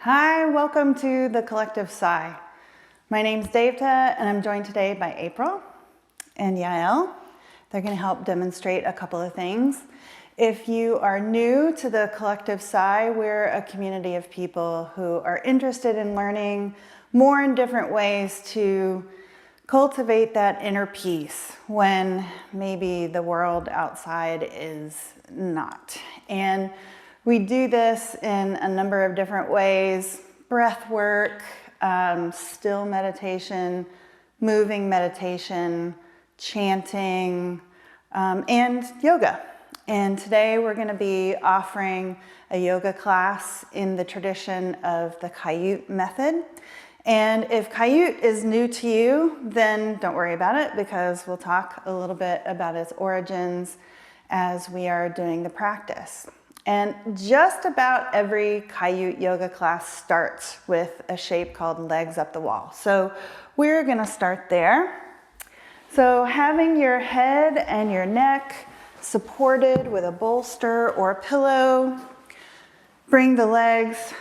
Hi, welcome to the Collective Sigh. My name's Devta and I'm joined today by April and Yael. They're going to help demonstrate a couple of things. If you are new to the Collective Sigh, we're a community of people who are interested in learning more and different ways to cultivate that inner peace when maybe the world outside is not. And we do this in a number of different ways: breath work, still meditation, moving meditation, chanting, and yoga. And today we're going to be offering a yoga class in the tradition of the Kaiut method. And if Kaiut is new to you, then don't worry about it, because we'll talk a little bit about its origins as we are doing the practice. And just about every Kaiut yoga class starts with a shape called legs up the wall. So we're going to start there. So having your head and your neck supported with a bolster or a pillow, bring the legs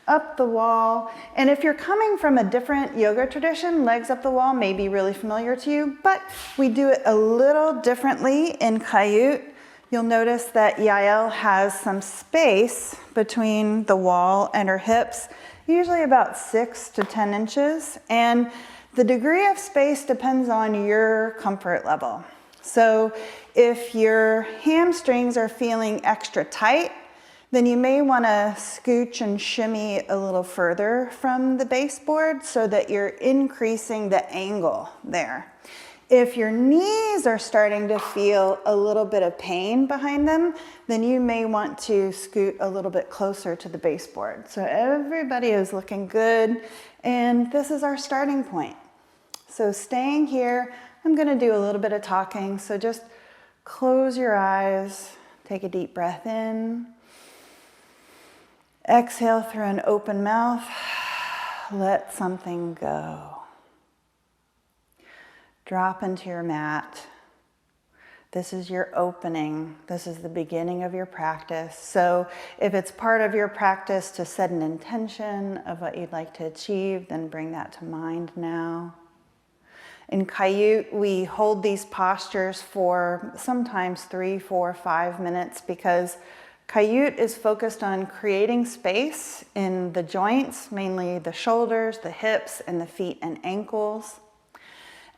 up the wall. And if you're coming from a different yoga tradition, legs up the wall may be really familiar to you, but we do it a little differently in Kaiut. You'll notice that Yael has some space between the wall and her hips, usually about 6 to 10 inches. And the degree of space depends on your comfort level. So if your hamstrings are feeling extra tight, then you may want to scooch and shimmy a little further from the baseboard so that you're increasing the angle there. If your knees are starting to feel a little bit of pain behind them, then you may want to scoot a little bit closer to the baseboard. So everybody is looking good, and this is our starting point. So staying here, I'm going to do a little bit of talking, so just close your eyes, take a deep breath in, exhale through an open mouth, let something go. Drop into your mat. This is your opening. This is the beginning of your practice. So if it's part of your practice to set an intention of what you'd like to achieve, then bring that to mind now. In Kaiut, we hold these postures for sometimes 3, 4, 5 minutes, because Kaiut is focused on creating space in the joints, mainly the shoulders, the hips, and the feet and ankles,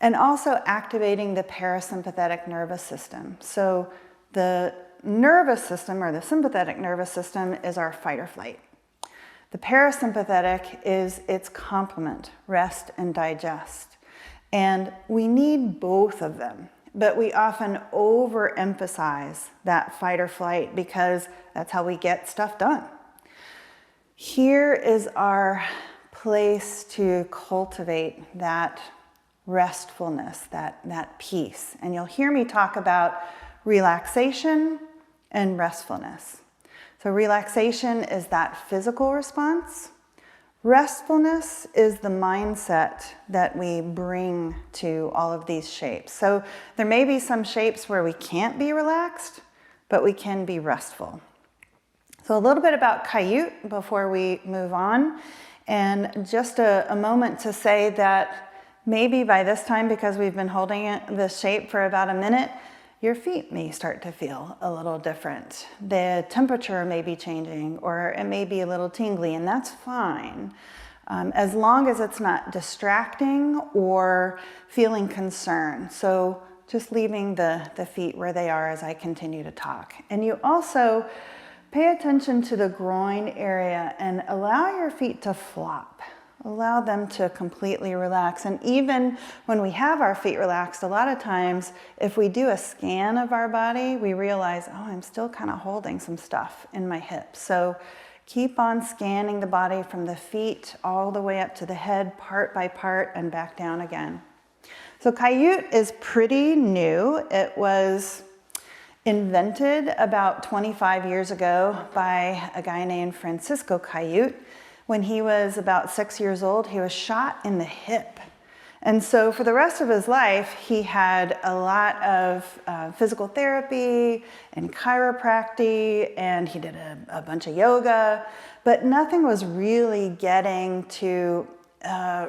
and also activating the parasympathetic nervous system. So the nervous system, or the sympathetic nervous system, is our fight or flight. The parasympathetic is its complement, rest and digest. And we need both of them, but we often overemphasize that fight or flight because that's how we get stuff done. Here is our place to cultivate that restfulness, that peace. And you'll hear me talk about relaxation and restfulness. So relaxation is that physical response. Restfulness is the mindset that we bring to all of these shapes. So there may be some shapes where we can't be relaxed, but we can be restful. So a little bit about Kaiut before we move on. And just a moment to say that maybe by this time, because we've been holding this shape for about a minute, your feet may start to feel a little different. The temperature may be changing, or it may be a little tingly, and that's fine, as long as it's not distracting or feeling concern. So just leaving the feet where they are as I continue to talk. And you also pay attention to the groin area and allow your feet to flop. Allow them to completely relax. And even when we have our feet relaxed, a lot of times, if we do a scan of our body, we realize, oh, I'm still kind of holding some stuff in my hips. So keep on scanning the body from the feet all the way up to the head, part by part, and back down again. So Kaiut is pretty new. It was invented about 25 years ago by a guy named Francisco Kaiut. When he was about 6 years old, he was shot in the hip. And so for the rest of his life, he had a lot of physical therapy and chiropractic, and he did a bunch of yoga, but nothing was really getting to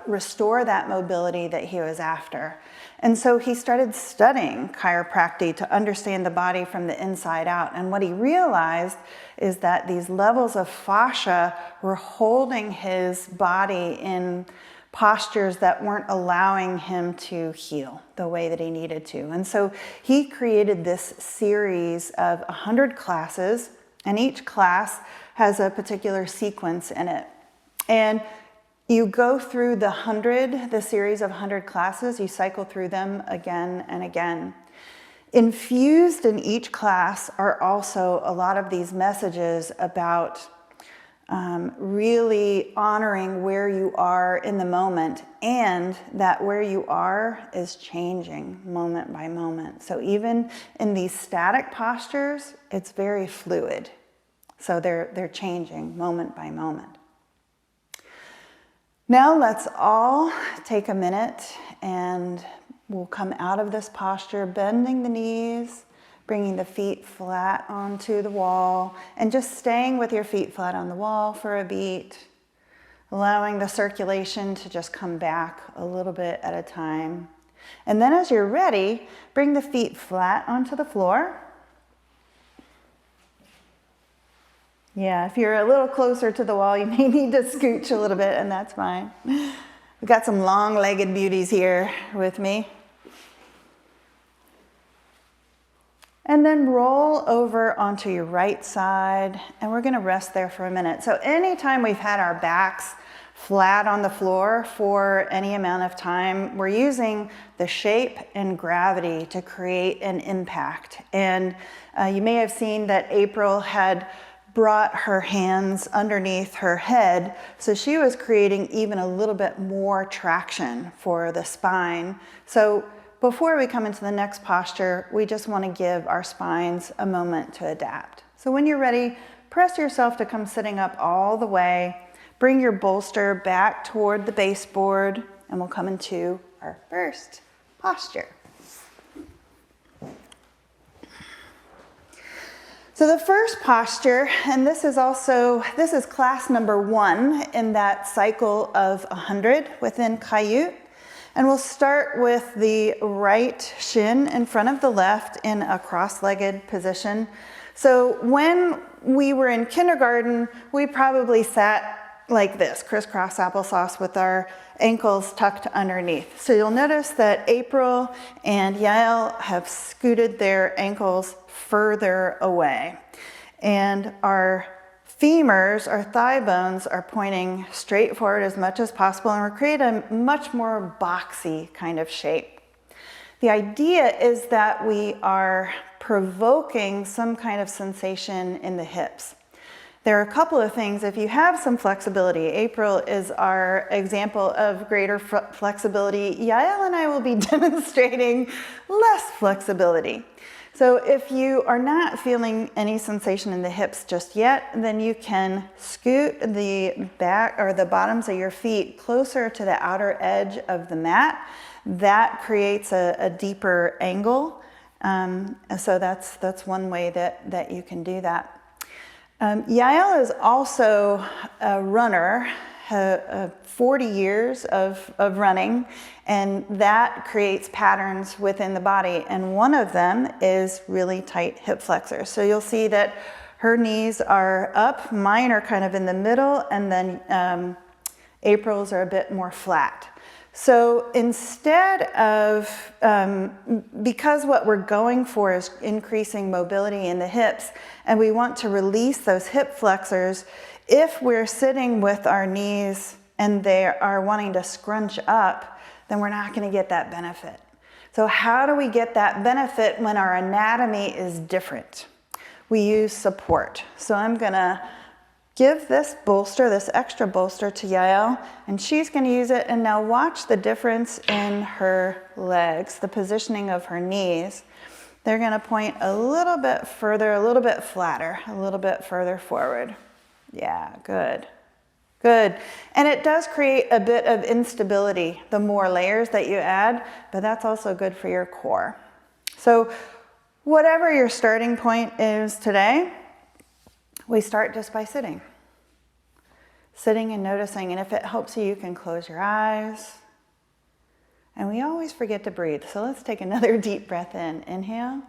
restore that mobility that he was after. And so he started studying chiropractic to understand the body from the inside out. And what he realized is that these levels of fascia were holding his body in postures that weren't allowing him to heal the way that he needed to. And so he created this series of 100 classes, and each class has a particular sequence in it. And you go through the series of 100 classes, you cycle through them again and again. Infused in each class are also a lot of these messages about really honoring where you are in the moment, and that where you are is changing moment by moment. So even in these static postures, it's very fluid. So they're changing moment by moment. Now let's all take a minute and we'll come out of this posture, bending the knees, bringing the feet flat onto the wall, and just staying with your feet flat on the wall for a beat, allowing the circulation to just come back a little bit at a time. And then as you're ready, bring the feet flat onto the floor. Yeah, if you're a little closer to the wall, you may need to scooch a little bit, and that's fine. We've got some long-legged beauties here with me. And then roll over onto your right side, and we're going to rest there for a minute. So anytime we've had our backs flat on the floor for any amount of time, we're using the shape and gravity to create an impact. And you may have seen that April had brought her hands underneath her head, so she was creating even a little bit more traction for the spine. So before we come into the next posture, we just want to give our spines a moment to adapt. So when you're ready, press yourself to come sitting up all the way. Bring your bolster back toward the baseboard, and we'll come into our first posture. So the first posture, and this is class number 1 in that cycle of 100 within Kaiut. And we'll start with the right shin in front of the left in a cross-legged position. So when we were in kindergarten, we probably sat like this, crisscross applesauce with our ankles tucked underneath. So you'll notice that April and Yael have scooted their ankles further away. And our femurs, our thigh bones, are pointing straight forward as much as possible, and we're creating a much more boxy kind of shape. The idea is that we are provoking some kind of sensation in the hips. There are a couple of things. If you have some flexibility, April is our example of greater flexibility. Yael and I will be demonstrating less flexibility. So if you are not feeling any sensation in the hips just yet, then you can scoot the back or the bottoms of your feet closer to the outer edge of the mat. That creates a deeper angle. So that's one way that you can do that. Yael is also a runner, 40 years of running, and that creates patterns within the body. And one of them is really tight hip flexors. So you'll see that her knees are up, mine are kind of in the middle, and then April's are a bit more flat. So instead of, because what we're going for is increasing mobility in the hips, and we want to release those hip flexors, if we're sitting with our knees and they are wanting to scrunch up, then we're not going to get that benefit. So how do we get that benefit when our anatomy is different? We use support. So I'm going to give this bolster, this extra bolster, to Yael, and she's going to use it. And now watch the difference in her legs, the positioning of her knees. They're going to point a little bit further, a little bit flatter, a little bit further forward. Yeah, good. Good. And it does create a bit of instability, the more layers that you add, but that's also good for your core. So whatever your starting point is today, we start just by sitting. Sitting and noticing, and if it helps you, you can close your eyes. And we always forget to breathe, so let's take another deep breath in. Inhale.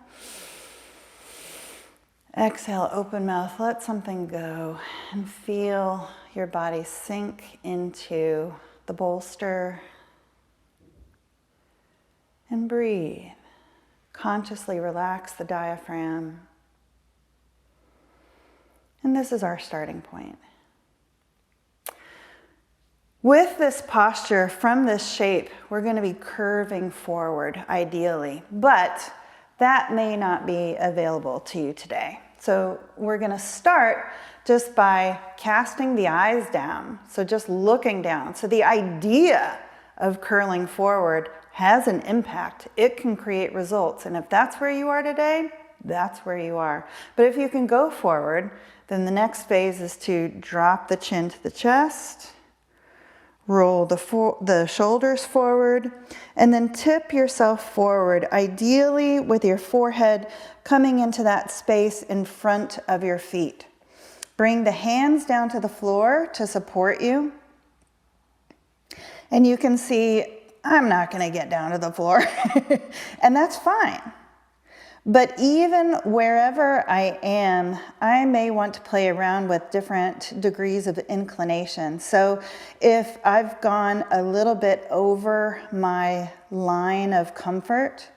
Exhale, open mouth, let something go, and feel your body sink into the bolster. And breathe. Consciously relax the diaphragm. And this is our starting point. With this posture, from this shape, we're going to be curving forward, ideally, but that may not be available to you today. So we're going to start just by casting the eyes down, so just looking down. So the idea of curling forward has an impact. It can create results, and if that's where you are today, that's where you are. But if you can go forward, then the next phase is to drop the chin to the chest, roll the shoulders forward, and then tip yourself forward, ideally with your forehead coming into that space in front of your feet. Bring the hands down to the floor to support you. And you can see, I'm not going to get down to the floor, and that's fine. But even wherever I am, I may want to play around with different degrees of inclination. So if I've gone a little bit over my line of comfort,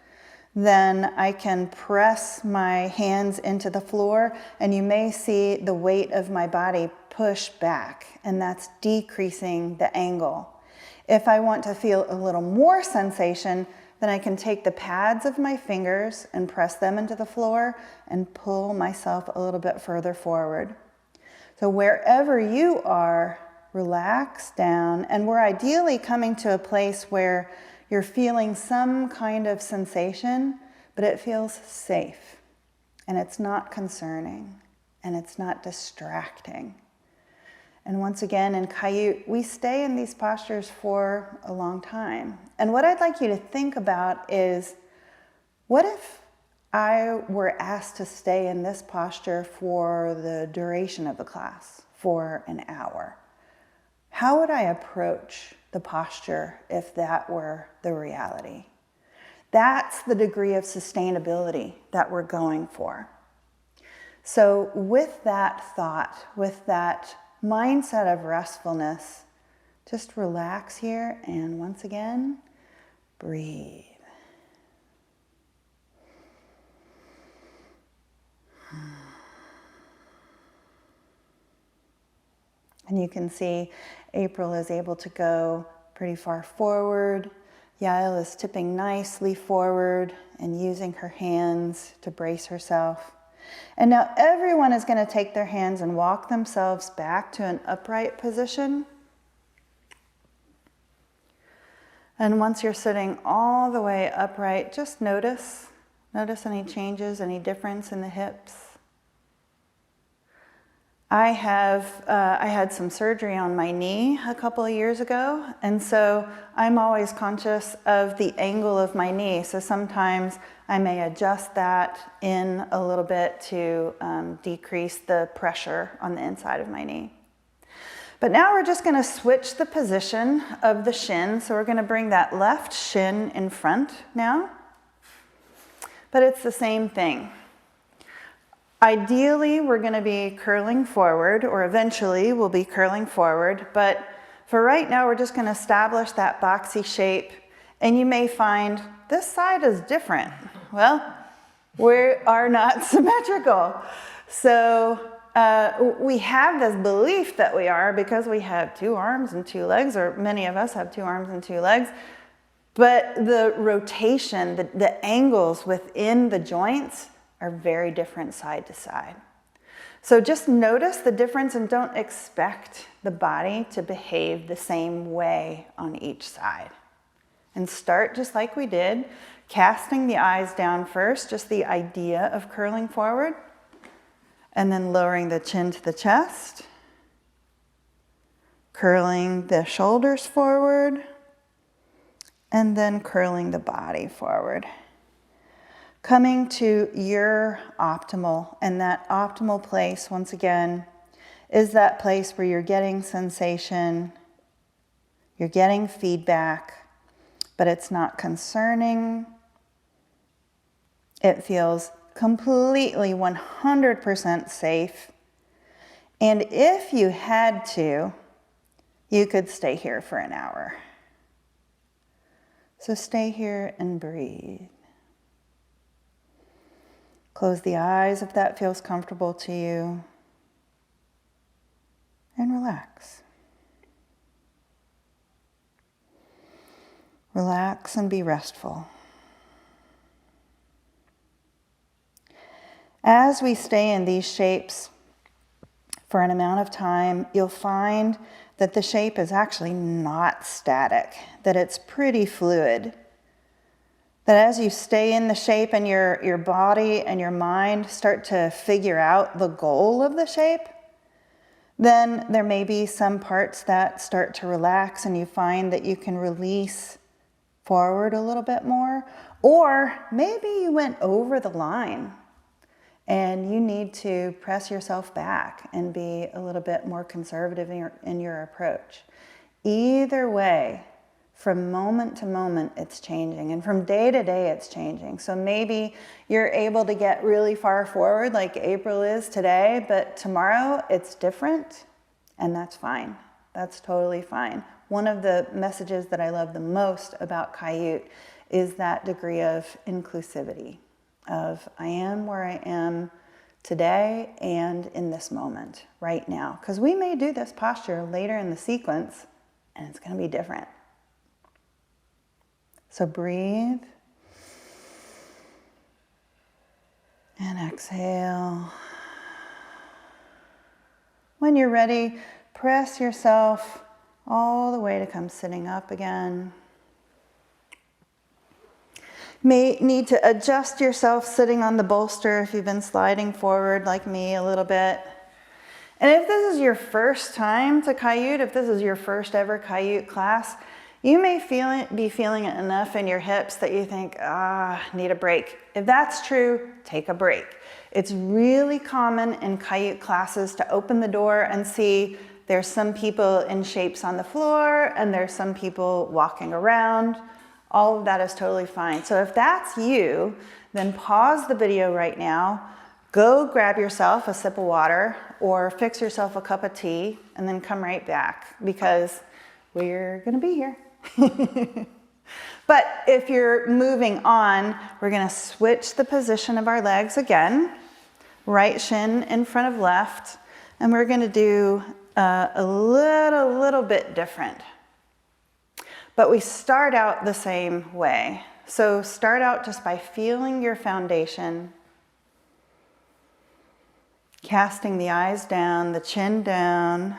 then I can press my hands into the floor, and you may see the weight of my body push back, and that's decreasing the angle. If I want to feel a little more sensation, then I can take the pads of my fingers and press them into the floor and pull myself a little bit further forward. So wherever you are, relax down, and we're ideally coming to a place where you're feeling some kind of sensation, but it feels safe, and it's not concerning, and it's not distracting. And once again, in Kaiut, we stay in these postures for a long time. And what I'd like you to think about is, what if I were asked to stay in this posture for the duration of the class, for an hour? How would I approach the posture if that were the reality? That's the degree of sustainability that we're going for. So with that thought, with that mindset of restfulness, just relax here, and once again, breathe. And you can see April is able to go pretty far forward. Yael is tipping nicely forward and using her hands to brace herself. And now everyone is going to take their hands and walk themselves back to an upright position. And once you're sitting all the way upright, just notice any changes, any difference in the hips. I had some surgery on my knee a couple of years ago, and so I'm always conscious of the angle of my knee. So sometimes I may adjust that in a little bit to decrease the pressure on the inside of my knee. But now we're just going to switch the position of the shin. So we're going to bring that left shin in front now. But it's the same thing. Ideally, we're going to be curling forward, or eventually we'll be curling forward. But for right now, we're just going to establish that boxy shape. And you may find this side is different. Well, we are not symmetrical. So we have this belief that we are because we have 2 arms and 2 legs, or many of us have 2 arms and 2 legs. But the rotation, the angles within the joints are very different side to side. So just notice the difference and don't expect the body to behave the same way on each side. And start just like we did, casting the eyes down first, just the idea of curling forward, and then lowering the chin to the chest, curling the shoulders forward, and then curling the body forward. Coming to your optimal, and that optimal place, once again, is that place where you're getting sensation, you're getting feedback, but it's not concerning. It feels completely 100% safe. And if you had to, you could stay here for an hour. So stay here and breathe. Close the eyes if that feels comfortable to you. And relax. Relax and be restful. As we stay in these shapes for an amount of time, you'll find that the shape is actually not static, that it's pretty fluid. That as you stay in the shape and your body and your mind start to figure out the goal of the shape, then there may be some parts that start to relax and you find that you can release forward a little bit more. Or maybe you went over the line and you need to press yourself back and be a little bit more conservative in your approach. Either way, from moment to moment, it's changing. And from day to day, it's changing. So maybe you're able to get really far forward like April is today, but tomorrow it's different, and that's fine. That's totally fine. One of the messages that I love the most about Kaiut is that degree of inclusivity, of I am where I am today and in this moment, right now. Because we may do this posture later in the sequence, and it's going to be different. So breathe and exhale. When you're ready, press yourself all the way to come sitting up again. May need to adjust yourself sitting on the bolster if you've been sliding forward like me a little bit. And if this is your first time to Kaiut, if this is your first ever Kaiut class, you may be feeling it enough in your hips that you think, need a break. If that's true, take a break. It's really common in Kaiut classes to open the door and see there's some people in shapes on the floor and there's some people walking around. All of that is totally fine. So if that's you, then pause the video right now, go grab yourself a sip of water or fix yourself a cup of tea and then come right back because we're gonna be here. But if you're moving on, we're going to switch the position of our legs again. Right shin in front of left. And we're going to do a little bit different. But we start out the same way. So start out just by feeling your foundation. Casting the eyes down, the chin down.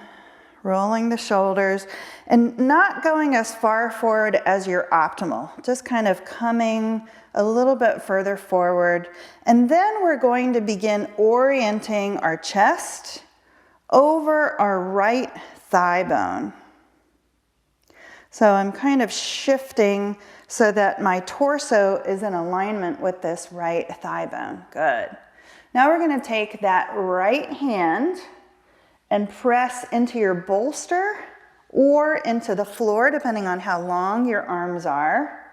Rolling the shoulders and not going as far forward as your optimal, just kind of coming a little bit further forward. And then we're going to begin orienting our chest over our right thigh bone. So I'm kind of shifting so that my torso is in alignment with this right thigh bone. Good. Now we're going to take that right hand and press into your bolster or into the floor, depending on how long your arms are.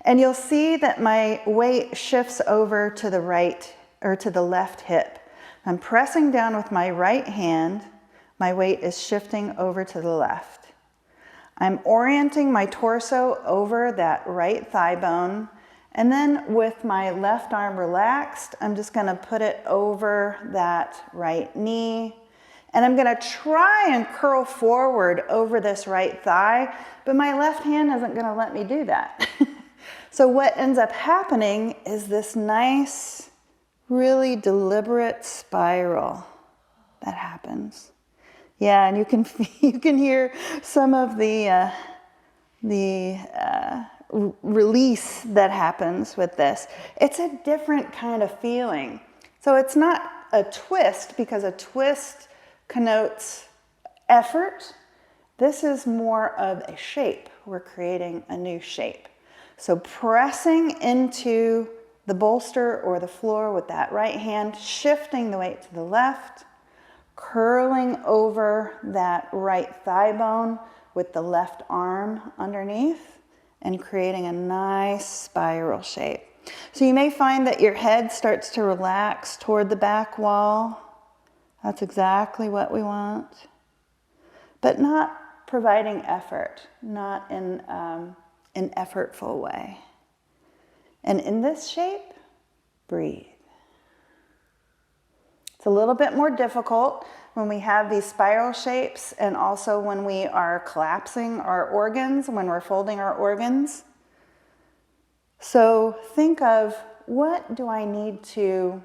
And you'll see that my weight shifts over to the right or to the left hip. I'm pressing down with my right hand. My weight is shifting over to the left. I'm orienting my torso over that right thigh bone. And then with my left arm relaxed, I'm just going to put it over that right knee. And I'm going to try and curl forward over this right thigh, but my left hand isn't going to let me do that. So what ends up happening is this nice, really deliberate spiral that happens. Yeah, and you can hear some of the release that happens with this. It's a different kind of feeling. So it's not a twist, because a twist connotes effort This is more of a shape. We're creating a new shape. So pressing into the bolster or the floor with that right hand, shifting the weight to the left, curling over that right thigh bone with the left arm underneath, and creating a nice spiral shape. So you may find that your head starts to relax toward the back wall. That's exactly what we want. But not providing effort, not in an effortful way. And in this shape, breathe. It's a little bit more difficult when we have these spiral shapes and also when we are collapsing our organs, when we're folding our organs. So think of, what do I need to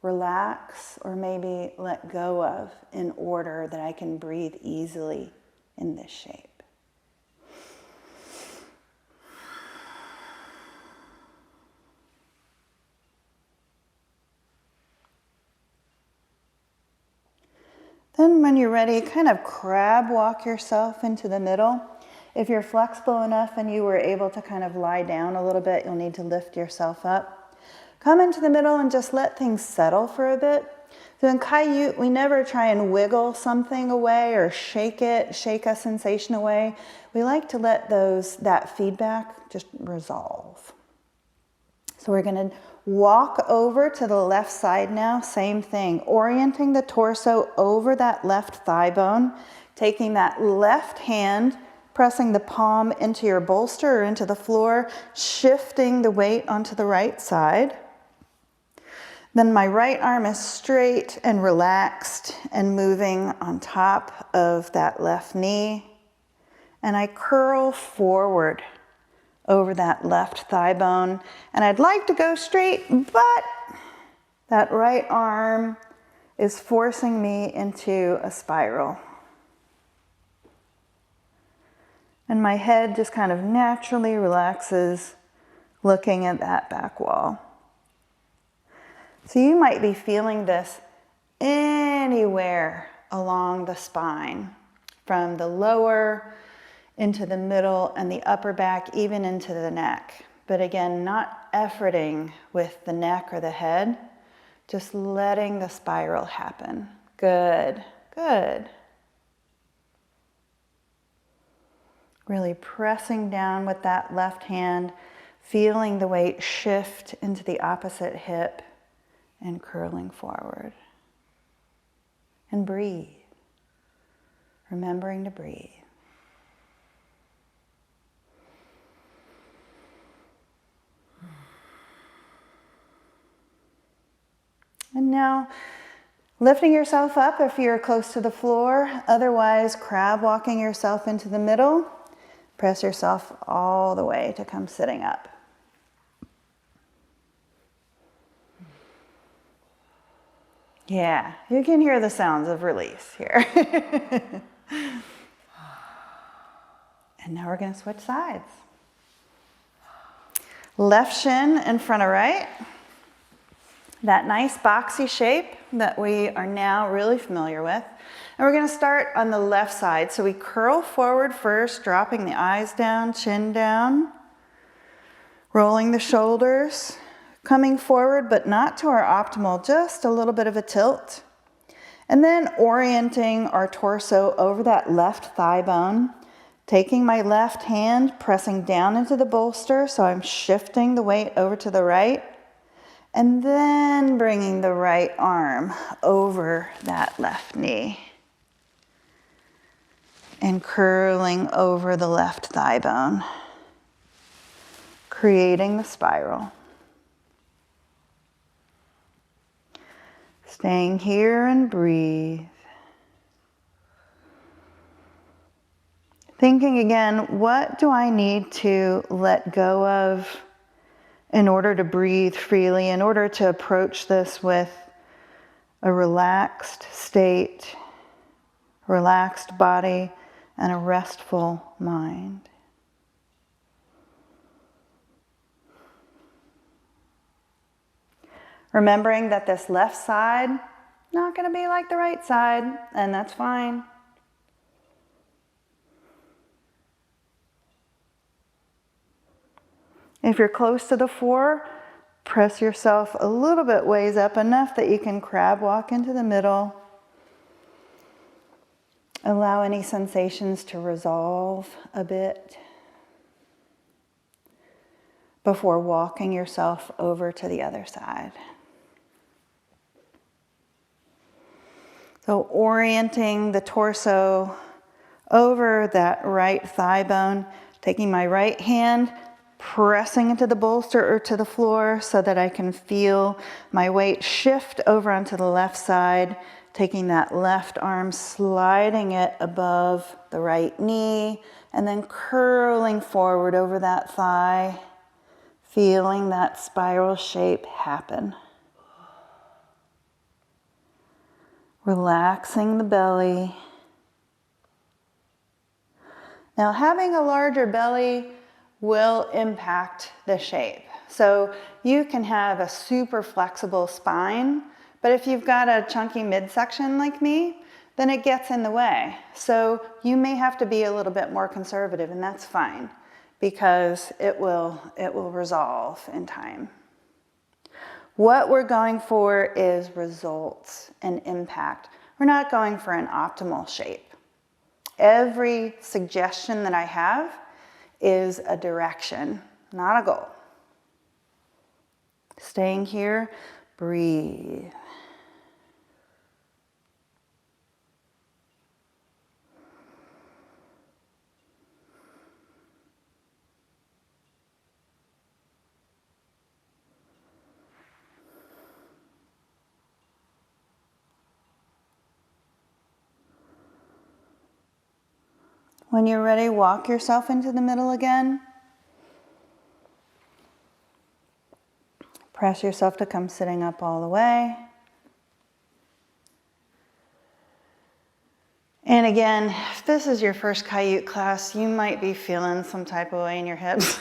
relax or maybe let go of in order that I can breathe easily in this shape? Then when you're ready, kind of crab walk yourself into the middle. If you're flexible enough and you were able to kind of lie down a little bit, you'll need to lift yourself up. Come into the middle and just let things settle for a bit. So in Kaiut, we never try and wiggle something away or shake a sensation away. We like to let that feedback just resolve. So we're going to walk over to the left side now, same thing, orienting the torso over that left thigh bone, taking that left hand, pressing the palm into your bolster or into the floor, shifting the weight onto the right side. Then my right arm is straight and relaxed and moving on top of that left knee. And I curl forward over that left thigh bone. And I'd like to go straight, but that right arm is forcing me into a spiral. And my head just kind of naturally relaxes looking at that back wall. So you might be feeling this anywhere along the spine, from the lower into the middle and the upper back, even into the neck. But again, not efforting with the neck or the head, just letting the spiral happen. Good, good. Really pressing down with that left hand, feeling the weight shift into the opposite hip and curling forward. And breathe, remembering to breathe. And now, lifting yourself up if you're close to the floor. Otherwise, crab walking yourself into the middle. Press yourself all the way to come sitting up. Yeah, you can hear the sounds of release here. And now we're going to switch sides. Left shin in front of right. That nice boxy shape that we are now really familiar with. And we're going to start on the left side. So we curl forward first, dropping the eyes down, chin down, rolling the shoulders, coming forward, but not to our optimal, just a little bit of a tilt. And then orienting our torso over that left thigh bone, taking my left hand, pressing down into the bolster, so I'm shifting the weight over to the right. And then bringing the right arm over that left knee. And curling over the left thigh bone. Creating the spiral. Staying here and breathe. Thinking again, what do I need to let go of in order to breathe freely, in order to approach this with a relaxed state, relaxed body, and a restful mind. Remembering that this left side, not going to be like the right side, and that's fine. If you're close to the floor, press yourself a little bit ways up, enough that you can crab walk into the middle. Allow any sensations to resolve a bit before walking yourself over to the other side. So orienting the torso over that right thigh bone, taking my right hand, pressing into the bolster or to the floor so that I can feel my weight shift over onto the left side, taking that left arm, sliding it above the right knee, and then curling forward over that thigh, feeling that spiral shape happen. Relaxing the belly. Now, having a larger belly will impact the shape. So you can have a super flexible spine, but if you've got a chunky midsection like me, then it gets in the way. So you may have to be a little bit more conservative, and that's fine, because it will resolve in time. What we're going for is results and impact. We're not going for an optimal shape. Every suggestion that I have is a direction, not a goal. Staying here, breathe. When you're ready, walk yourself into the middle again. Press yourself to come sitting up all the way. And again, if this is your first Kaiut class, you might be feeling some type of way in your hips.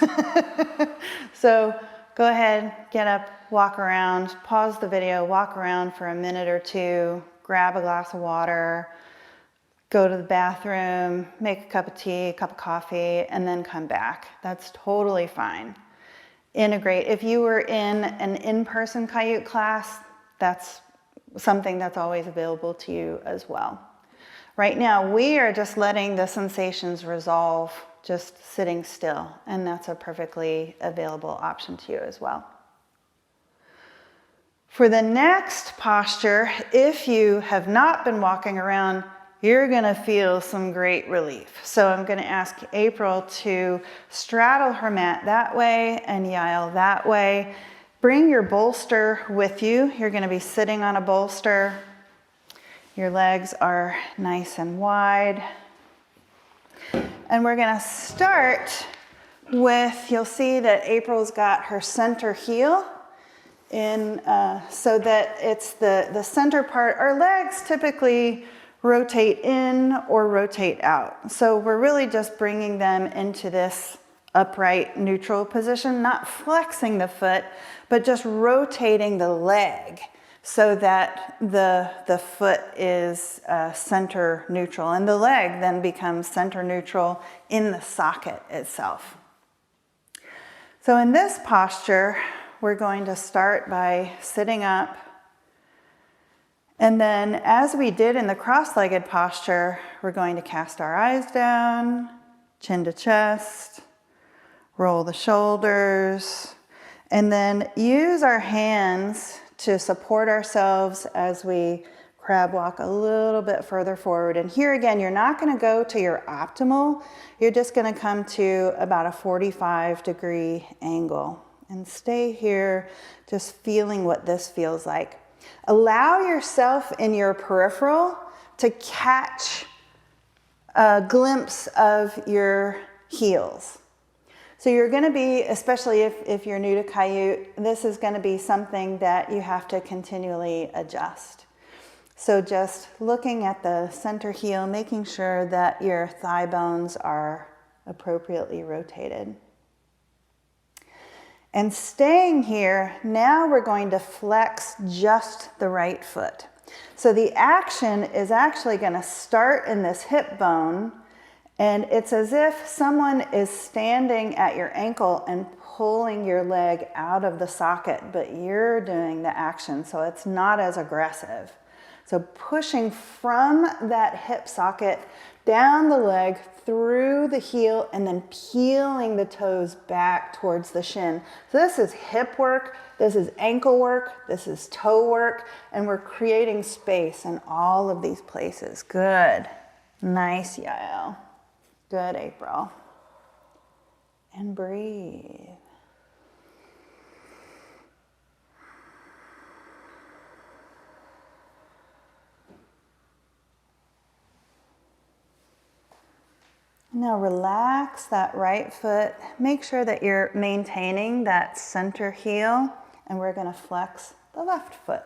So go ahead, get up, walk around, pause the video, walk around for a minute or two, grab a glass of water, go to the bathroom, make a cup of tea, a cup of coffee, and then come back. That's totally fine. Integrate. If you were in an in-person Kaiut class, that's something that's always available to you as well. Right now, we are just letting the sensations resolve, just sitting still, and that's a perfectly available option to you as well. For the next posture, if you have not been walking around, you're gonna feel some great relief. So I'm gonna ask April to straddle her mat that way and Yael that way. Bring your bolster with you. You're gonna be sitting on a bolster. Your legs are nice and wide. And we're gonna start with, you'll see that April's got her center heel in, so that it's the center part. Our legs typically rotate in or rotate out. So we're really just bringing them into this upright neutral position, not flexing the foot, but just rotating the leg so that the foot is center neutral, and the leg then becomes center neutral in the socket itself. So in this posture, we're going to start by sitting up. And then, as we did in the cross-legged posture, we're going to cast our eyes down, chin to chest, roll the shoulders, and then use our hands to support ourselves as we crab walk a little bit further forward. And here again, you're not going to go to your optimal. You're just going to come to about a 45-degree angle. And stay here, just feeling what this feels like. Allow yourself in your peripheral to catch a glimpse of your heels. So you're going to be, especially if you're new to Kaiut, this is going to be something that you have to continually adjust. So just looking at the center heel, making sure that your thigh bones are appropriately rotated. And staying here, now we're going to flex just the right foot. So the action is actually going to start in this hip bone And it's as if someone is standing at your ankle and pulling your leg out of the socket, but you're doing the action, so it's not as aggressive. So pushing from that hip socket down the leg through the heel and then peeling the toes back towards the shin. So this is hip work, this is ankle work, this is toe work, and we're creating space in all of these places. Good. Nice, Yael. Good, April. And breathe. Now relax that right foot. Make sure that you're maintaining that center heel, and we're going to flex the left foot.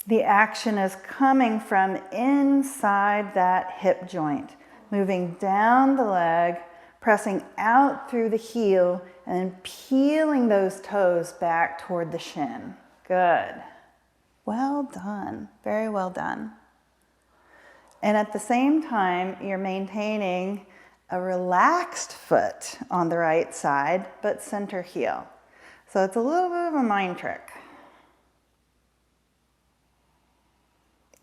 The action is coming from inside that hip joint, moving down the leg, pressing out through the heel, and then peeling those toes back toward the shin. Good. Well done. Very well done. And at the same time, you're maintaining a relaxed foot on the right side, but center heel. So it's a little bit of a mind trick.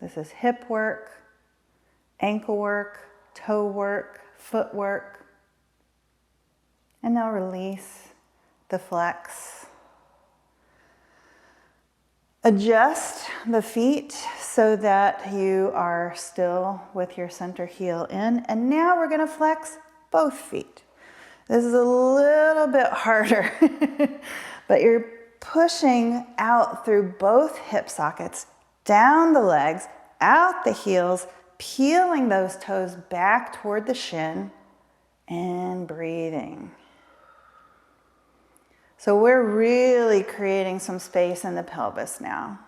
This is hip work, ankle work, toe work, foot work. And now release the flex. Adjust the feet so that you are still with your center heel in. And now we're going to flex both feet. This is a little bit harder, but you're pushing out through both hip sockets, down the legs, out the heels, peeling those toes back toward the shin, and breathing. So we're really creating some space in the pelvis now.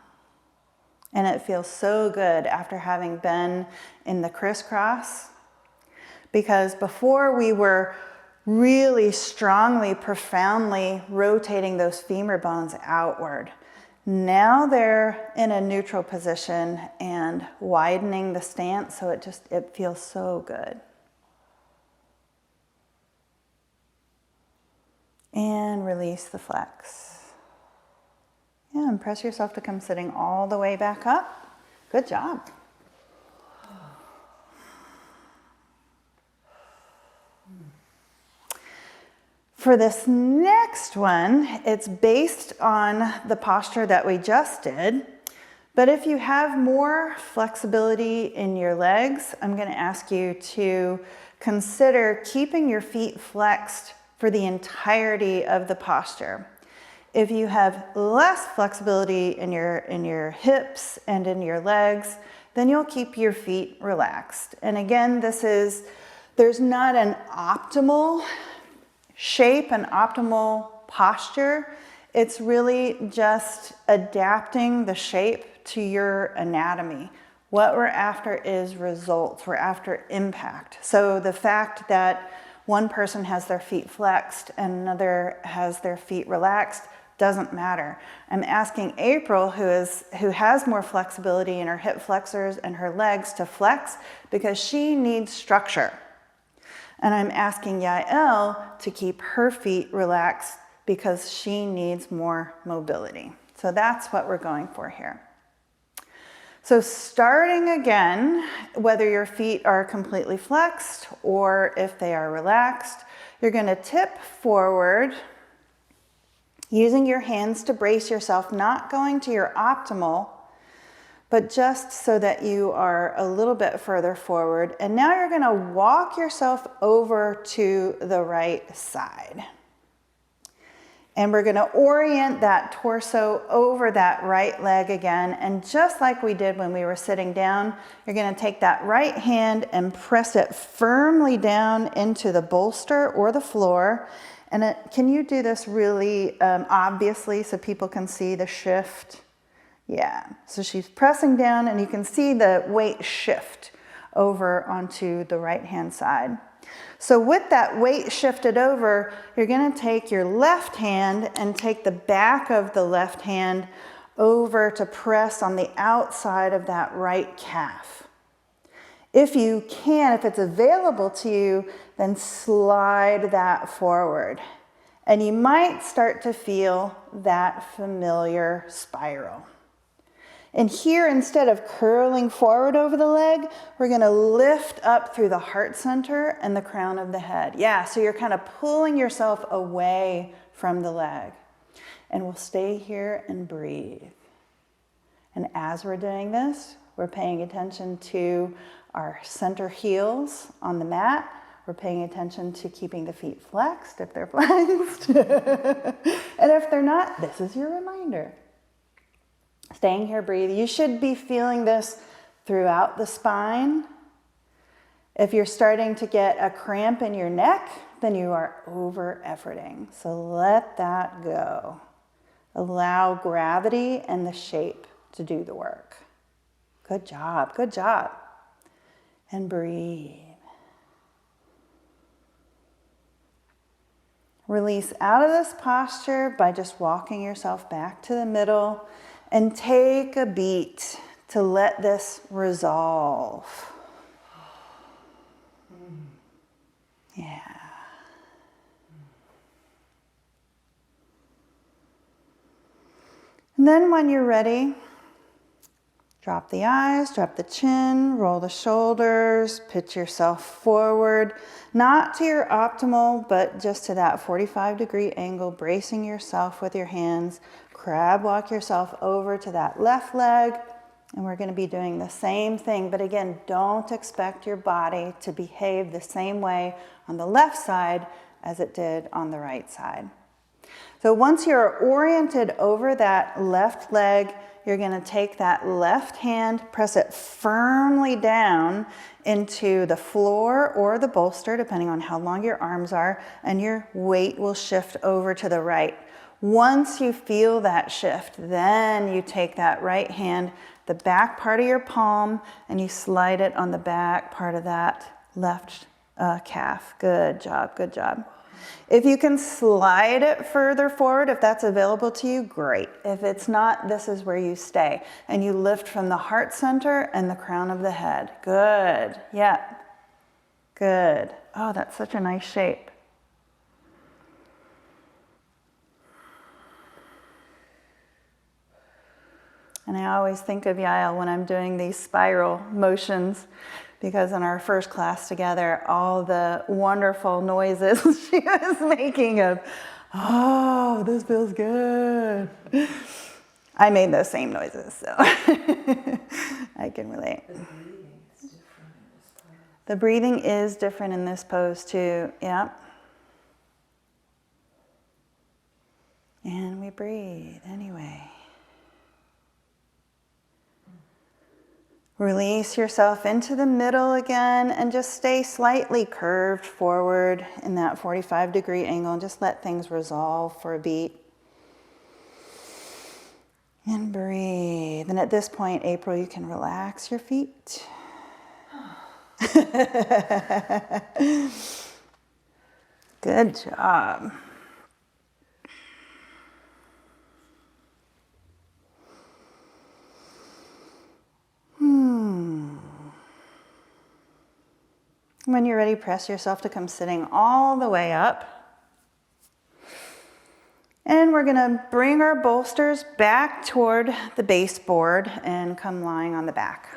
And it feels so good after having been in the crisscross. Because before we were really strongly, profoundly rotating those femur bones outward. Now they're in a neutral position and widening the stance, so it feels so good. And release the flex. Yeah, and press yourself to come sitting all the way back up. Good job. For this next one, it's based on the posture that we just did. But if you have more flexibility in your legs, I'm going to ask you to consider keeping your feet flexed for the entirety of the posture. If you have less flexibility in your hips and in your legs, then you'll keep your feet relaxed. And again, there's not an optimal shape, an optimal posture. It's really just adapting the shape to your anatomy. What we're after is results. We're after impact. So the fact that one person has their feet flexed and another has their feet relaxed doesn't matter. I'm asking April, who has more flexibility in her hip flexors and her legs, to flex because she needs structure. And I'm asking Yael to keep her feet relaxed because she needs more mobility. So that's what we're going for here. So starting again, whether your feet are completely flexed or if they are relaxed, you're going to tip forward, using your hands to brace yourself, not going to your optimal, but just so that you are a little bit further forward. And now you're going to walk yourself over to the right side. And we're going to orient that torso over that right leg again. And just like we did when we were sitting down, you're going to take that right hand and press it firmly down into the bolster or the floor. And can you do this really obviously so people can see the shift? Yeah, so she's pressing down and you can see the weight shift over onto the right-hand side. So with that weight shifted over, you're going to take your left hand and take the back of the left hand over to press on the outside of that right calf. If you can, if it's available to you, then slide that forward. And you might start to feel that familiar spiral. And here, instead of curling forward over the leg, we're going to lift up through the heart center and the crown of the head. Yeah, so you're kind of pulling yourself away from the leg. And we'll stay here and breathe. And as we're doing this, we're paying attention to our center heels on the mat. We're paying attention to keeping the feet flexed if they're flexed. And if they're not, this is your reminder. Staying here, breathe. You should be feeling this throughout the spine. If you're starting to get a cramp in your neck, then you are over-efforting. So let that go. Allow gravity and the shape to do the work. Good job, good job. And breathe. Release out of this posture by just walking yourself back to the middle and take a beat to let this resolve. Yeah. And then when you're ready, drop the eyes, drop the chin, roll the shoulders, pitch yourself forward, not to your optimal, but just to that 45-degree angle, bracing yourself with your hands. Crab walk yourself over to that left leg, and we're going to be doing the same thing. But again, don't expect your body to behave the same way on the left side as it did on the right side. So once you're oriented over that left leg, you're going to take that left hand, press it firmly down into the floor or the bolster, depending on how long your arms are, and your weight will shift over to the right. Once you feel that shift, then you take that right hand, the back part of your palm, and you slide it on the back part of that left calf. Good job, good job. If you can slide it further forward, if that's available to you, great. If it's not, this is where you stay. And you lift from the heart center and the crown of the head. Good. Yeah. Good. Oh, that's such a nice shape. And I always think of Yael when I'm doing these spiral motions, because in our first class together, all the wonderful noises she was making of, oh, this feels good. I made those same noises, so I can relate. The breathing is different in this pose too, yeah. And we breathe anyway. Release yourself into the middle again and just stay slightly curved forward in that 45-degree angle and just let things resolve for a beat. And breathe. And at this point, April, you can relax your feet. Good job. When you're ready, press yourself to come sitting all the way up. And we're going to bring our bolsters back toward the baseboard and come lying on the back.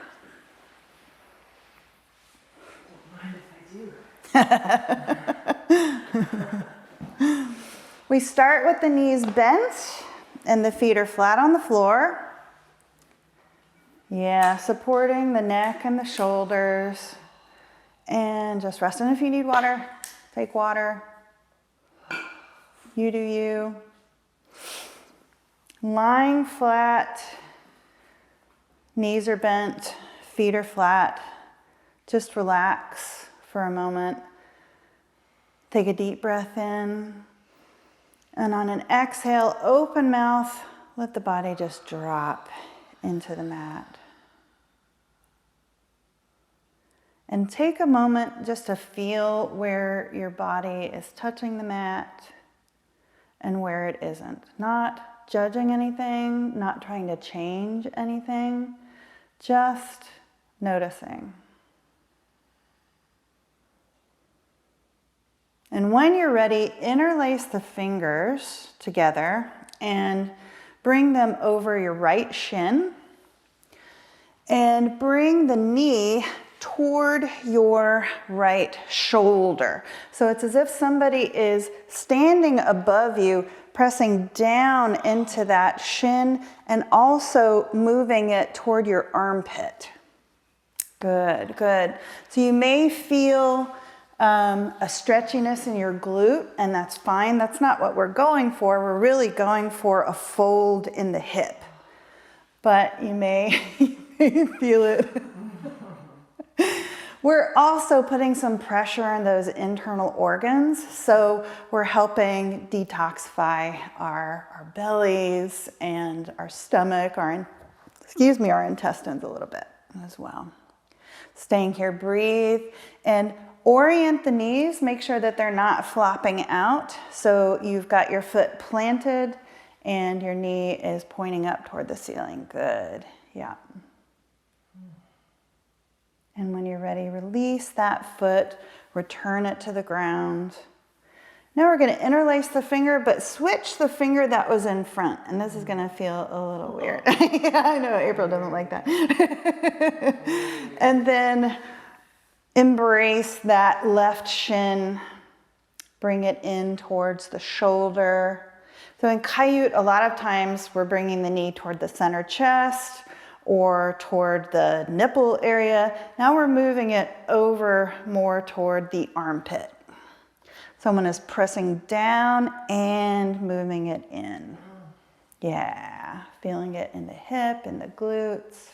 Don't mind if I do. We start with the knees bent and the feet are flat on the floor. Yeah, supporting the neck and the shoulders. And just rest. And if you need water, take water. You do you. Lying flat, knees are bent, feet are flat. Just relax for a moment. Take a deep breath in. And on an exhale, open mouth, let the body just drop into the mat. And take a moment just to feel where your body is touching the mat and where it isn't. Not judging anything, not trying to change anything, just noticing. And when you're ready, interlace the fingers together and bring them over your right shin and bring the knee toward your right shoulder. So it's as if somebody is standing above you, pressing down into that shin and also moving it toward your armpit. Good, good. So you may feel a stretchiness in your glute, and that's fine. That's not what we're going for. We're really going for a fold in the hip. But you may feel it. We're also putting some pressure on those internal organs, so we're helping detoxify our bellies and our stomach, our intestines a little bit as well. Staying here, breathe, and orient the knees. Make sure that they're not flopping out, so you've got your foot planted and your knee is pointing up toward the ceiling. Good, yeah. And when you're ready, release that foot, return it to the ground. Now we're going to interlace the finger, but switch the finger that was in front. And this is going to feel a little weird. Yeah, I know, April doesn't like that. And then embrace that left shin. Bring it in towards the shoulder. So in Kaiut, a lot of times we're bringing the knee toward the center chest or toward the nipple area. Now we're moving it over more toward the armpit. Someone is pressing down and moving it in. Yeah, feeling it in the hip, in the glutes.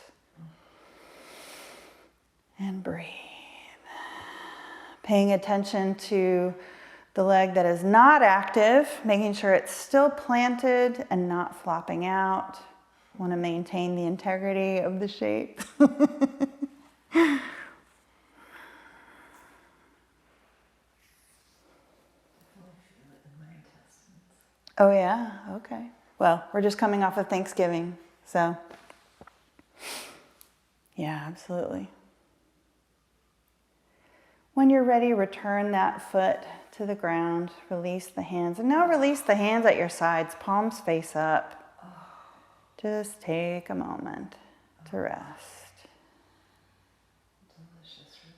And breathe. Paying attention to the leg that is not active, making sure it's still planted and not flopping out. Want to maintain the integrity of the shape. Oh yeah, okay. Well, we're just coming off of Thanksgiving, so yeah, absolutely. When you're ready, return that foot to the ground, release the hands, and now release the hands at your sides, palms face up. Just take a moment to rest. Delicious relief.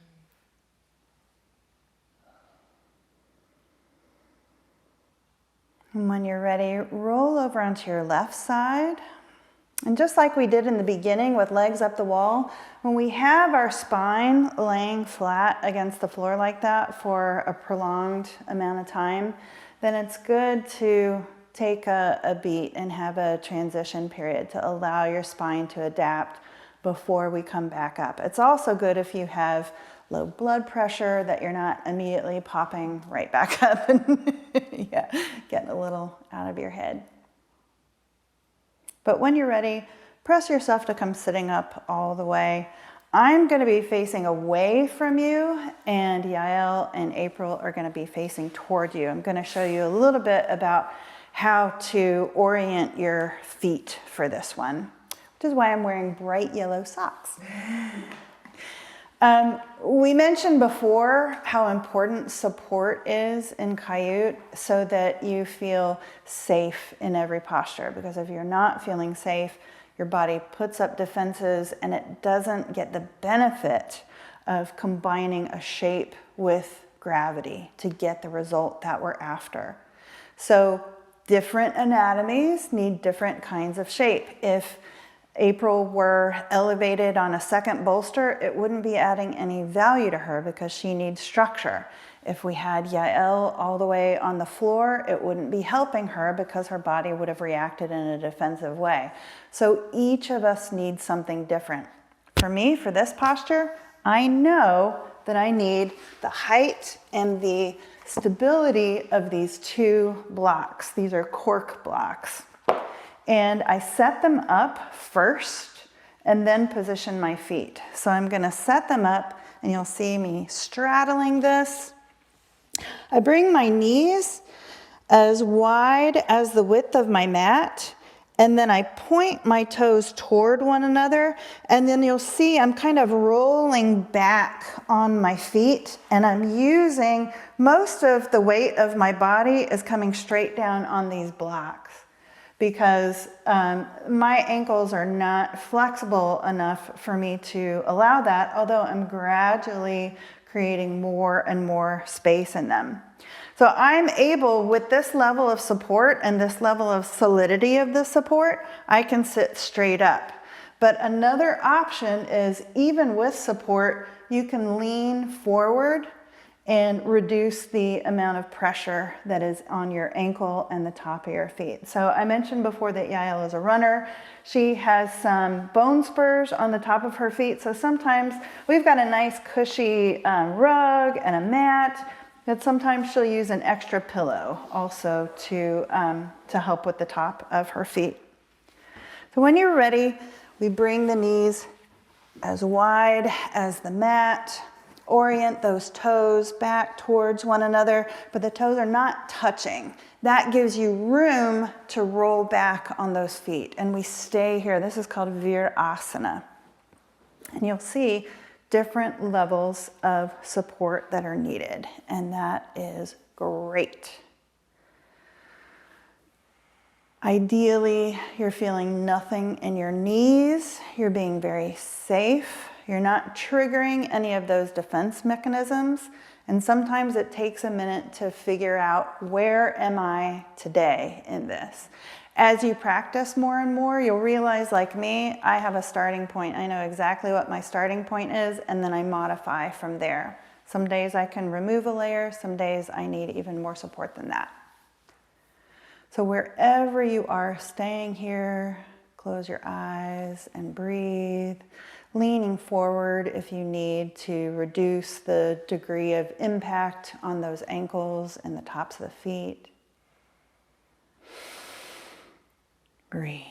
And when you're ready, roll over onto your left side. And just like we did in the beginning with legs up the wall, when we have our spine laying flat against the floor like that for a prolonged amount of time, then it's good to take a beat and have a transition period to allow your spine to adapt before we come back up. It's also good if you have low blood pressure that you're not immediately popping right back up and yeah, getting a little out of your head. But when you're ready, press yourself to come sitting up all the way. I'm going to be facing away from you, and Yael and April are going to be facing toward you. I'm going to show you a little bit about how to orient your feet for this one, which is why I'm wearing bright yellow socks. We mentioned before how important support is in Kaiut so that you feel safe in every posture, because if you're not feeling safe, your body puts up defenses and it doesn't get the benefit of combining a shape with gravity to get the result that we're after. So different anatomies need different kinds of shape. If April were elevated on a second bolster, it wouldn't be adding any value to her because she needs structure. If we had Yael all the way on the floor, it wouldn't be helping her because her body would have reacted in a defensive way. So each of us needs something different. For me, for this posture, I know that I need the height and the stability of these two blocks. These are cork blocks. And I set them up first and then position my feet. So I'm going to set them up and you'll see me straddling this. I bring my knees as wide as the width of my mat, And then I point my toes toward one another, and then you'll see I'm kind of rolling back on my feet, and I'm using most of the weight of my body is coming straight down on these blocks because my ankles are not flexible enough for me to allow that, although I'm gradually creating more and more space in them. So I'm able, with this level of support and this level of solidity of the support, I can sit straight up. But another option is, even with support, you can lean forward and reduce the amount of pressure that is on your ankle and the top of your feet. So I mentioned before that Yael is a runner. She has some bone spurs on the top of her feet. So sometimes we've got a nice cushy rug and a mat, but sometimes she'll use an extra pillow also to help with the top of her feet. So when you're ready, we bring the knees as wide as the mat. Orient those toes back towards one another, but the toes are not touching. That gives you room to roll back on those feet. And we stay here. This is called Virasana. And you'll see different levels of support that are needed. And that is great. Ideally, you're feeling nothing in your knees. You're being very safe. You're not triggering any of those defense mechanisms. And sometimes it takes a minute to figure out, where am I today in this? As you practice more and more, you'll realize, like me, I have a starting point. I know exactly what my starting point is, and then I modify from there. Some days I can remove a layer. Some days I need even more support than that. So wherever you are, staying here, close your eyes and breathe. Leaning forward if you need to reduce the degree of impact on those ankles and the tops of the feet. Breathe.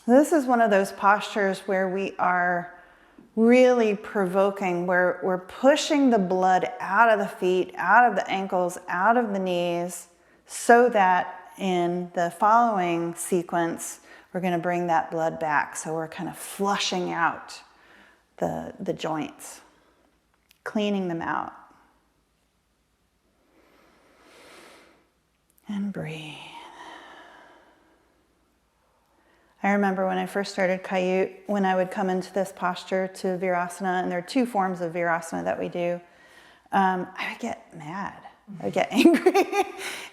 This is one of those postures where we are really provoking, where we're pushing the blood out of the feet, out of the ankles, out of the knees, so that in the following sequence, we're going to bring that blood back. So we're kind of flushing out the joints, cleaning them out. And breathe. I remember when I first started Kaiut, when I would come into this posture to Virasana, and there are two forms of Virasana that we do, I would get mad. I would get angry.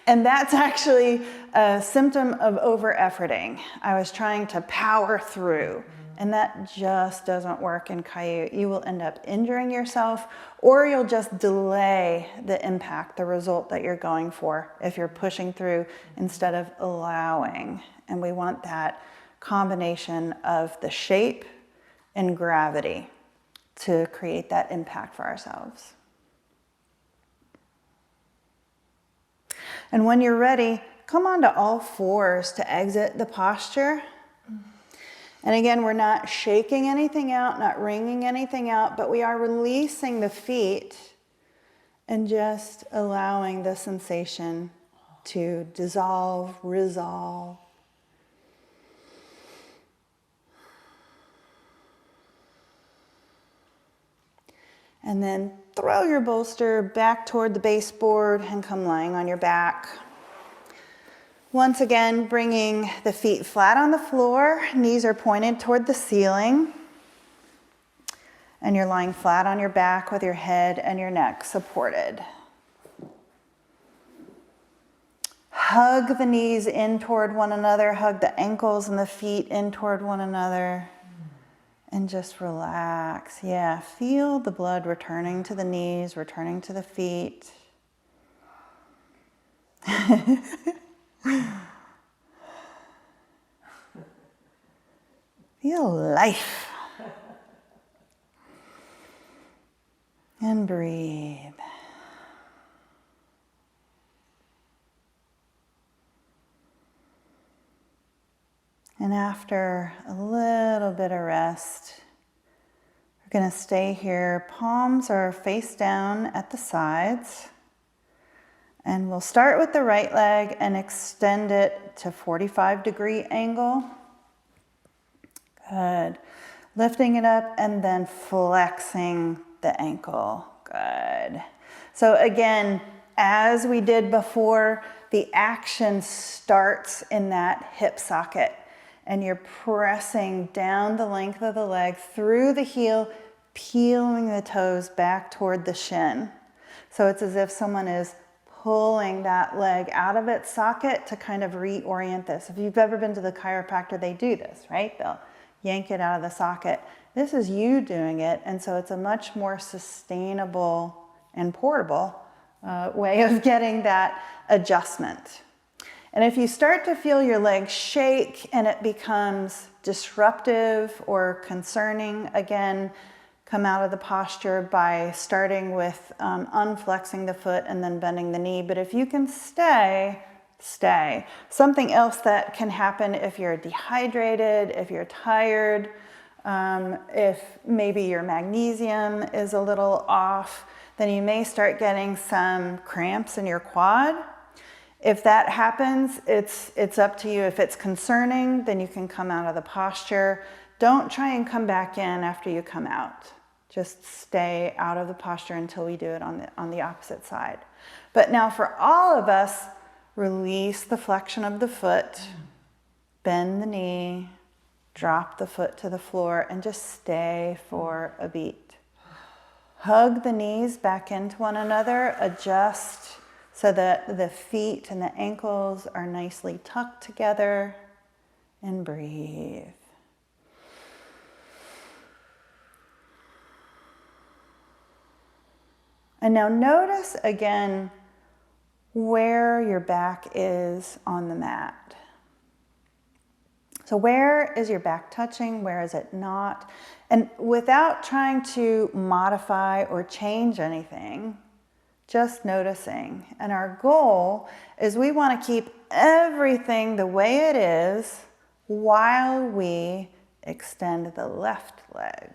And that's actually a symptom of over-efforting. I was trying to power through, and that just doesn't work in Kaiut. You will end up injuring yourself, or you'll just delay the impact, the result that you're going for, if you're pushing through instead of allowing. And we want that combination of the shape and gravity to create that impact for ourselves. And when you're ready, come onto all fours to exit the posture. And again, we're not shaking anything out, not wringing anything out, but we are releasing the feet and just allowing the sensation to dissolve, resolve. And then throw your bolster back toward the baseboard and come lying on your back. Once again, bringing the feet flat on the floor, knees are pointed toward the ceiling. And you're lying flat on your back with your head and your neck supported. Hug the knees in toward one another, hug the ankles and the feet in toward one another. And just relax. Yeah, feel the blood returning to the knees, returning to the feet. Feel life. And breathe. And after a little bit of rest, Gonna stay here. Palms are face down at the sides. And we'll start with the right leg and extend it to 45-degree angle. Good. Lifting it up and then flexing the ankle. Good. So again, as we did before, the action starts in that hip socket and you're pressing down the length of the leg through the heel, peeling the toes back toward the shin. So it's as if someone is pulling that leg out of its socket to kind of reorient this. If you've ever been to the chiropractor, they do this, right? They'll yank it out of the socket. This is you doing it, and so it's a much more sustainable and portable way of getting that adjustment. And if you start to feel your leg shake and it becomes disruptive or concerning, again, come out of the posture by starting with unflexing the foot and then bending the knee. But if you can stay. Something else that can happen if you're dehydrated, if you're tired, if maybe your magnesium is a little off, then you may start getting some cramps in your quad. If that happens, it's up to you. If it's concerning, then you can come out of the posture. Don't try and come back in after you come out. Just stay out of the posture until we do it on the opposite side. But now for all of us, release the flexion of the foot, bend the knee, drop the foot to the floor, and just stay for a beat. Hug the knees back into one another, adjust so that the feet and the ankles are nicely tucked together, and breathe. And now notice again where your back is on the mat. So where is your back touching? Where is it not? And without trying to modify or change anything, just noticing. And our goal is we want to keep everything the way it is while we extend the left leg.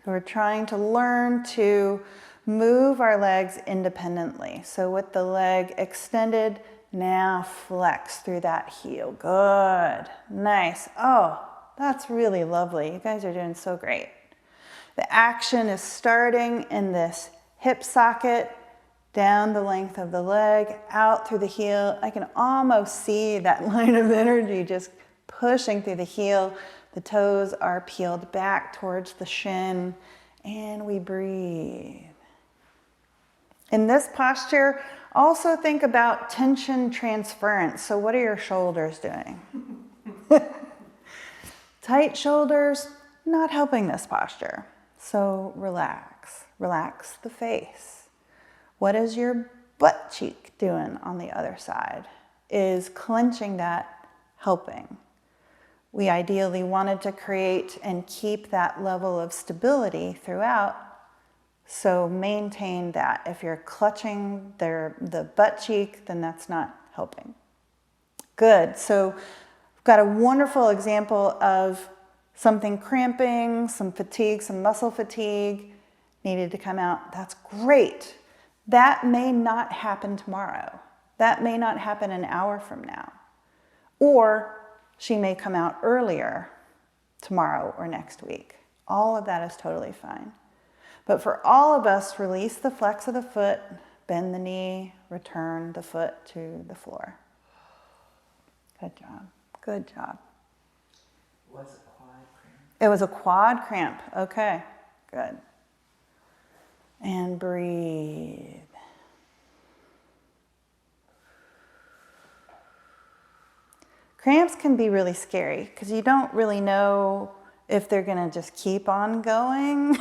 So we're trying to learn to move our legs independently. So with the leg extended, now flex through that heel. Good. Nice. Oh, that's really lovely. You guys are doing so great. The action is starting in this hip socket, down the length of the leg, out through the heel. I can almost see that line of energy just pushing through the heel. The toes are peeled back towards the shin, and we breathe. In this posture, also think about tension transference. So what are your shoulders doing? Tight shoulders, not helping this posture. So relax. Relax the face. What is your butt cheek doing on the other side? Is clenching that helping? We ideally wanted to create and keep that level of stability throughout. So maintain that. If you're clutching the butt cheek, then that's not helping. Good. So we've got a wonderful example of something cramping, some fatigue, some muscle fatigue needed to come out. That's great. That may not happen tomorrow. That may not happen an hour from now. Or she may come out earlier tomorrow or next week. All of that is totally fine. But for all of us, release the flex of the foot, bend the knee, return the foot to the floor. Good job. Good job. Was it a quad cramp? It was a quad cramp. Okay, good. And breathe. Cramps can be really scary because you don't really know if they're going to just keep on going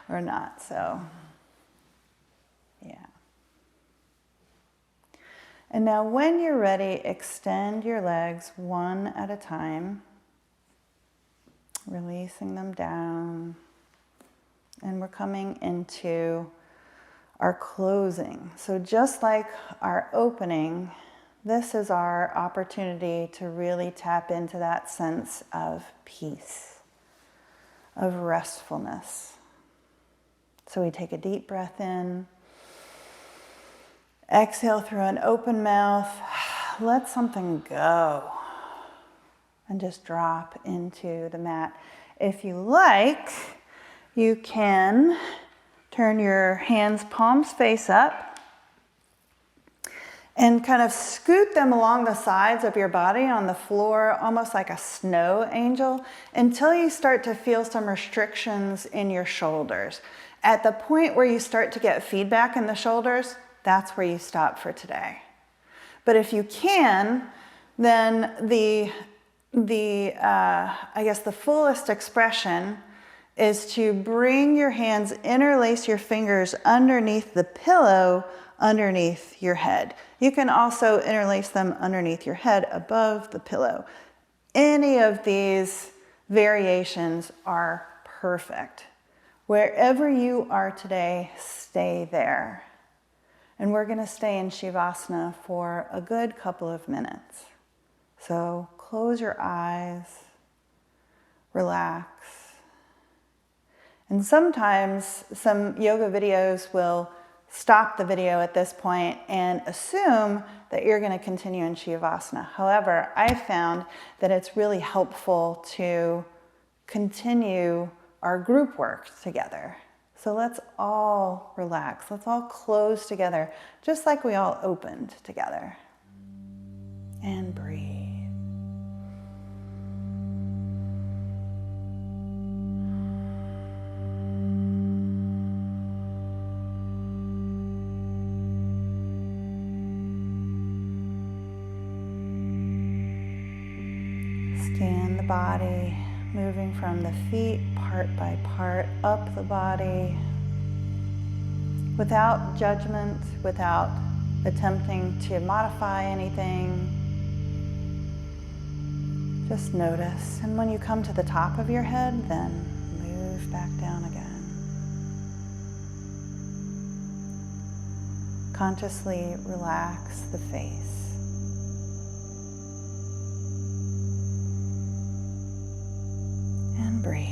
or not. So, yeah. And now when you're ready, extend your legs one at a time, releasing them down. And we're coming into our closing. So just like our opening, this is our opportunity to really tap into that sense of peace, of restfulness. So we take a deep breath in, exhale through an open mouth, let something go, and just drop into the mat. If you like, you can turn your hands palms face up and kind of scoot them along the sides of your body on the floor, almost like a snow angel, until you start to feel some restrictions in your shoulders. At the point where you start to get feedback in the shoulders, that's where you stop for today. But if you can, then the fullest expression is to bring your hands, interlace your fingers underneath the pillow, underneath your head. You can also interlace them underneath your head, above the pillow. Any of these variations are perfect. Wherever you are today, stay there. And we're going to stay in Shavasana for a good couple of minutes. So close your eyes, relax. And sometimes some yoga videos will stop the video at this point and assume that you're going to continue in Shavasana. However, I found that it's really helpful to continue our group work together. So let's all relax. Let's all close together, just like we all opened together. And breathe. Scan the body, moving from the feet part by part up the body, without judgment, without attempting to modify anything. Just notice. And when you come to the top of your head, then move back down again. Consciously relax the face. And breathe.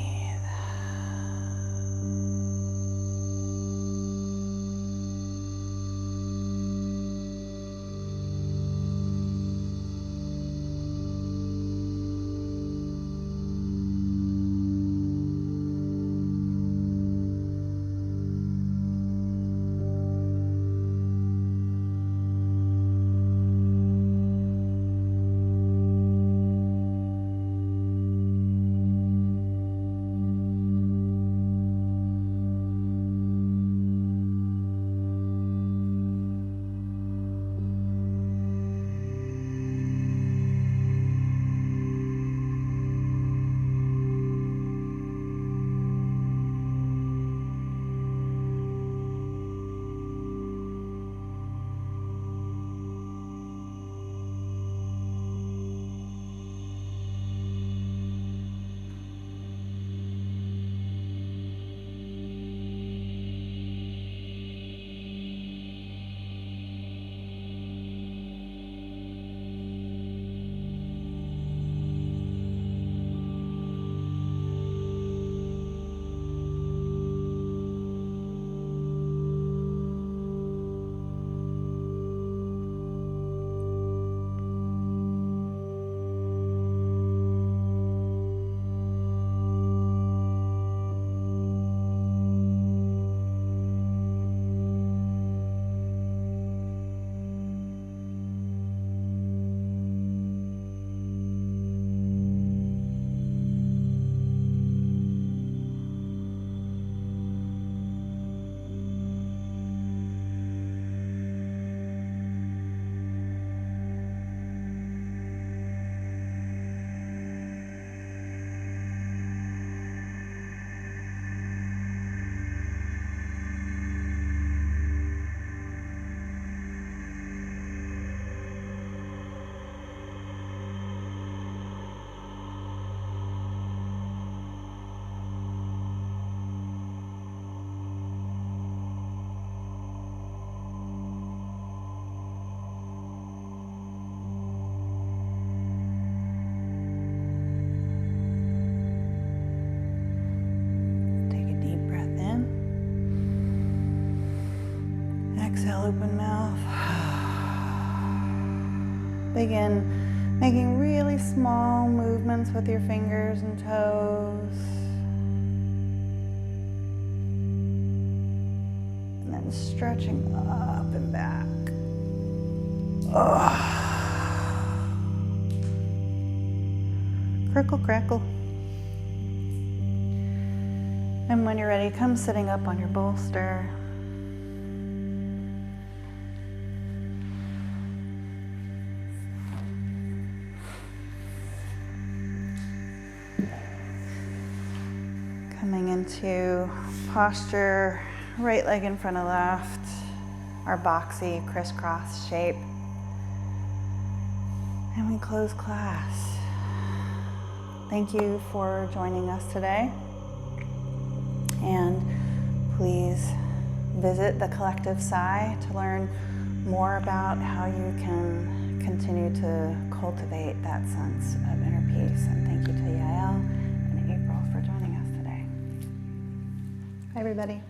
Exhale, open mouth. Begin making really small movements with your fingers and toes. And then stretching up and back. Crickle, crackle. And when you're ready, come sitting up on your bolster. Coming into posture, right leg in front of left, our boxy crisscross shape. And we close class. Thank you for joining us today. And please visit the Collective Sigh to learn more about how you can continue to cultivate that sense of inner peace. And thank you to Yael and April for joining us today. Hi, everybody.